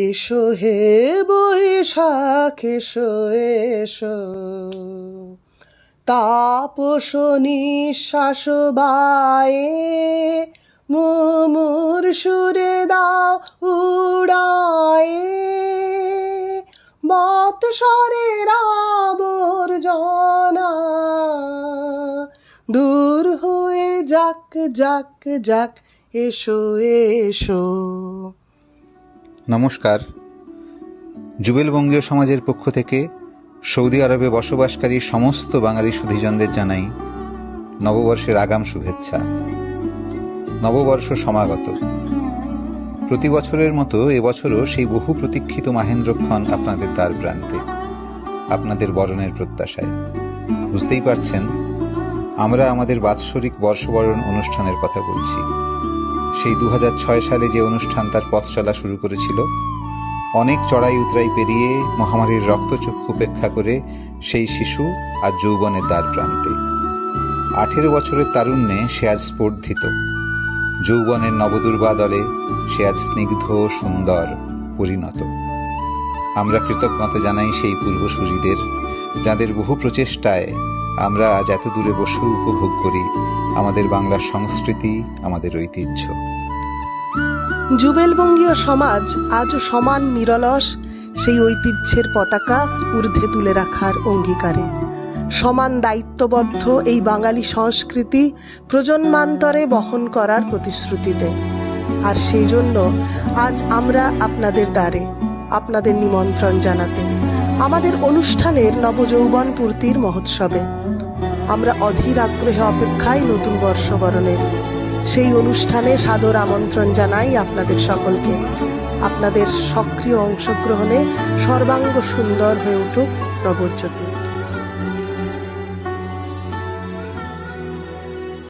এসো হে বৈশাখ এসো এসো, তাপস নিঃশ্বাস বায়ে মুমুর সুরে দাও উড়ায়ে, বৎসরের আবর্জনা দূর হয়ে যাক যাক যাক, এসো এসো। নমস্কার। জুবেল বঙ্গীয় সমাজের পক্ষ থেকে সৌদি আরবে বসবাসকারী সমস্ত বাঙালি সুধীজনদের জানাই নববর্ষের আগাম শুভেচ্ছা। নববর্ষ সমাগত। প্রতি বছরের মতো এবছরও সেই বহু প্রতীক্ষিত মাহেন্দ্রক্ষণ আপনাদের দ্বার প্রান্তে, আপনাদের বরণের প্রত্যাশায়। বুঝতেই পারছেন, আমরা আমাদের বাৎসরিক বর্ষবরণ অনুষ্ঠানের কথা বলছি। সেই 2006 সালে যে অনুষ্ঠান তার পথ চলা শুরু করেছিল, অনেক চড়াই উতরাই পেরিয়ে মহামারীর রক্তচক্ষু উপেক্ষা করে সেই শিশু আজ যৌবনের দ্বার প্রান্তে। 18 বছরের তারুণ্যে সে আজ স্পর্ধিত। যৌবনের নবদুর্বাদলে সে আজ স্নিগ্ধ, সুন্দর, পরিণত। আমরা কৃতজ্ঞতা জানাই সেই পূর্বসূরিদের, যাদের বহু প্রচেষ্টায় আমরা আজ এত দূরে বসে উপভোগ করি আমাদের বাংলার সংস্কৃতি, আমাদের ঐতিহ্য। জুবেল বঙ্গীয় সমাজ আজও সমান নিরলস সেই ঐতিহ্যের পতাকা ঊর্ধ্বে তুলে রাখার অঙ্গীকারে, সমান দায়িত্ববদ্ধ এই বাঙালি সংস্কৃতি প্রজন্মান্তরে বহন করার প্রতিশ্রুতিতে। আর সেই জন্য আজ আমরা আপনাদের দ্বারে, আপনাদের নিমন্ত্রণ জানাতে আমাদের অনুষ্ঠানের নবযৌবন পূর্তির মহোৎসবে। আমরা অধীর আগ্রহে অপেক্ষায় নতুন বর্ষবরণের সেই অনুষ্ঠানে সাদর আমন্ত্রণ জানাই আপনাদের সকলকে। আপনাদের সক্রিয় অংশগ্রহণে সর্বাঙ্গ সুন্দর হয়ে উঠুক নবজ্যোতি।